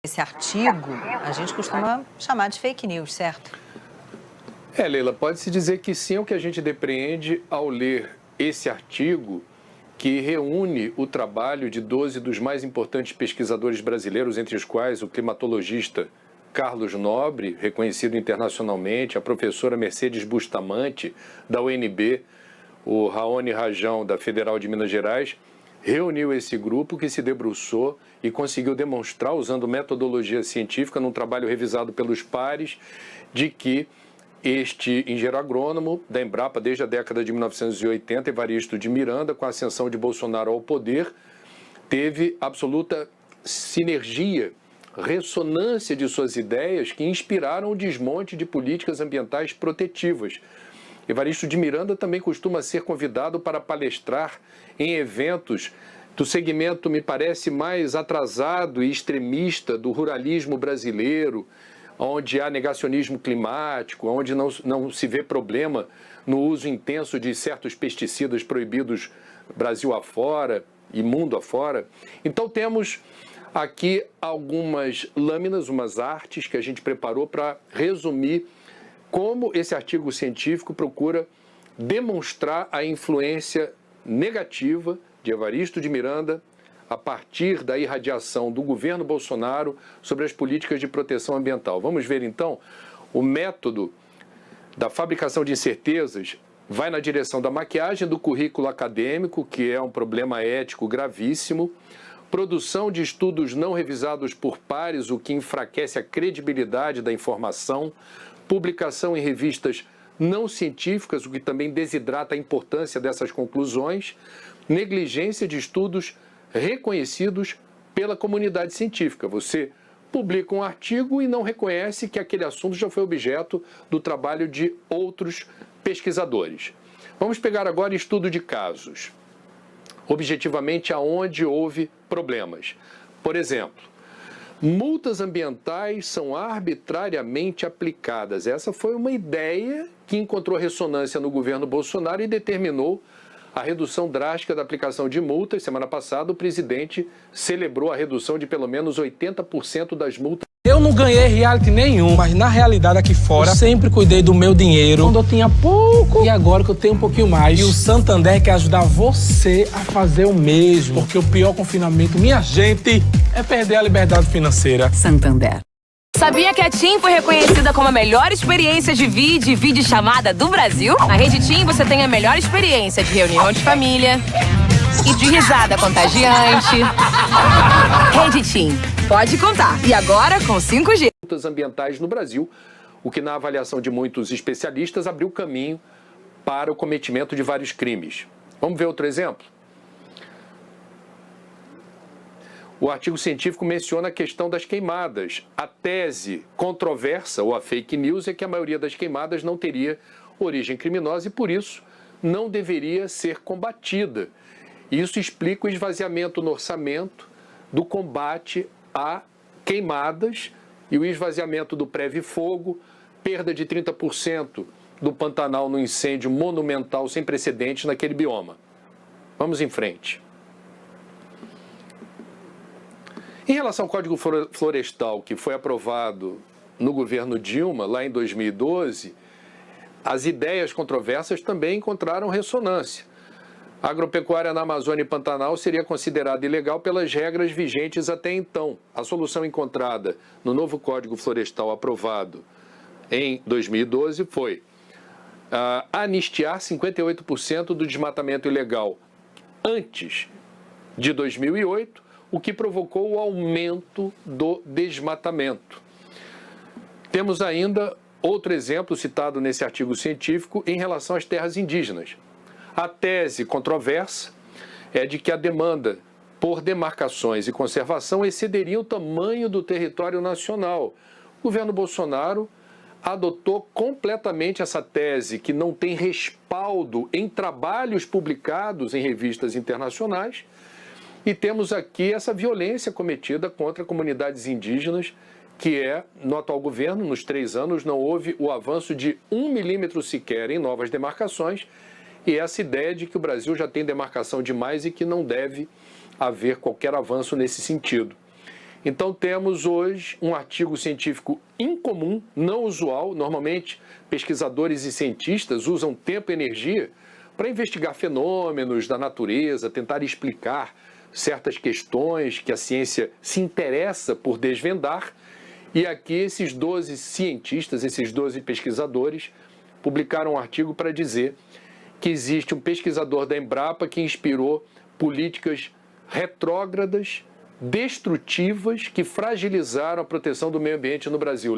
Esse artigo, a gente costuma chamar de fake news, certo? Leila, pode-se dizer que sim, é o que a gente depreende ao ler esse artigo, que reúne o trabalho de 12 dos mais importantes pesquisadores brasileiros, entre os quais o climatologista Carlos Nobre, reconhecido internacionalmente, a professora Mercedes Bustamante, da UNB, o Raoni Rajão, da Federal de Minas Gerais, reuniu esse grupo que se debruçou e conseguiu demonstrar, usando metodologia científica, num trabalho revisado pelos pares, de que este engenheiro agrônomo da Embrapa, desde a década de 1980, Evaristo de Miranda, com a ascensão de Bolsonaro ao poder, teve absoluta sinergia, ressonância de suas ideias que inspiraram o desmonte de políticas ambientais protetivas. Evaristo de Miranda também costuma ser convidado para palestrar em eventos do segmento, me parece, mais atrasado e extremista do ruralismo brasileiro, onde há negacionismo climático, onde não se vê problema no uso intenso de certos pesticidas proibidos Brasil afora e mundo afora. Então temos aqui algumas lâminas, umas artes que a gente preparou para resumir como esse artigo científico procura demonstrar a influência negativa de Evaristo de Miranda a partir da irradiação do governo Bolsonaro sobre as políticas de proteção ambiental. Vamos ver, então, o método da fabricação de incertezas vai na direção da maquiagem do currículo acadêmico, que é um problema ético gravíssimo, produção de estudos não revisados por pares, o que enfraquece a credibilidade da informação, publicação em revistas não científicas, o que também desidrata a importância dessas conclusões, negligência de estudos reconhecidos pela comunidade científica. Você publica um artigo e não reconhece que aquele assunto já foi objeto do trabalho de outros pesquisadores. Vamos pegar agora estudo de casos, objetivamente aonde houve problemas. Por exemplo, multas ambientais são arbitrariamente aplicadas. Essa foi uma ideia que encontrou ressonância no governo Bolsonaro e determinou a redução drástica da aplicação de multas. Semana passada, o presidente celebrou a redução de pelo menos 80% das multas. Eu não ganhei reality nenhum, mas na realidade aqui fora eu sempre cuidei do meu dinheiro quando eu tinha pouco e agora que eu tenho um pouquinho mais. E o Santander quer ajudar você a fazer o mesmo, porque o pior confinamento, minha gente, é perder a liberdade financeira. Santander. Sabia que a TIM foi reconhecida como a melhor experiência de vídeo e videochamada do Brasil? Na Rede TIM você tem a melhor experiência de reunião de família e de risada contagiante. Rede TIM, pode contar. E agora com 5G. Multas ambientais no Brasil, o que na avaliação de muitos especialistas abriu caminho para o cometimento de vários crimes. Vamos ver outro exemplo? O artigo científico menciona a questão das queimadas. A tese controversa, ou a fake news, é que a maioria das queimadas não teria origem criminosa e, por isso, não deveria ser combatida. Isso explica o esvaziamento no orçamento do combate a queimadas e o esvaziamento do Preve-Fogo, perda de 30% do Pantanal no incêndio monumental sem precedentes naquele bioma. Vamos em frente. Em relação ao Código Florestal, que foi aprovado no governo Dilma, lá em 2012, as ideias controversas também encontraram ressonância. A agropecuária na Amazônia e Pantanal seria considerada ilegal pelas regras vigentes até então. A solução encontrada no novo Código Florestal aprovado em 2012 foi anistiar 58% do desmatamento ilegal antes de 2008, o que provocou o aumento do desmatamento. Temos ainda outro exemplo citado nesse artigo científico em relação às terras indígenas. A tese controversa é de que a demanda por demarcações e conservação excederia o tamanho do território nacional. O governo Bolsonaro adotou completamente essa tese, que não tem respaldo em trabalhos publicados em revistas internacionais, e temos aqui essa violência cometida contra comunidades indígenas, que no atual governo, nos 3 anos, não houve o avanço de 1 milímetro sequer em novas demarcações, e essa ideia de que o Brasil já tem demarcação demais e que não deve haver qualquer avanço nesse sentido. Então temos hoje um artigo científico incomum, não usual. Normalmente pesquisadores e cientistas usam tempo e energia para investigar fenômenos da natureza, tentar explicar certas questões que a ciência se interessa por desvendar. E aqui esses 12 cientistas, esses 12 pesquisadores, publicaram um artigo para dizer que existe um pesquisador da Embrapa que inspirou políticas retrógradas, destrutivas, que fragilizaram a proteção do meio ambiente no Brasil.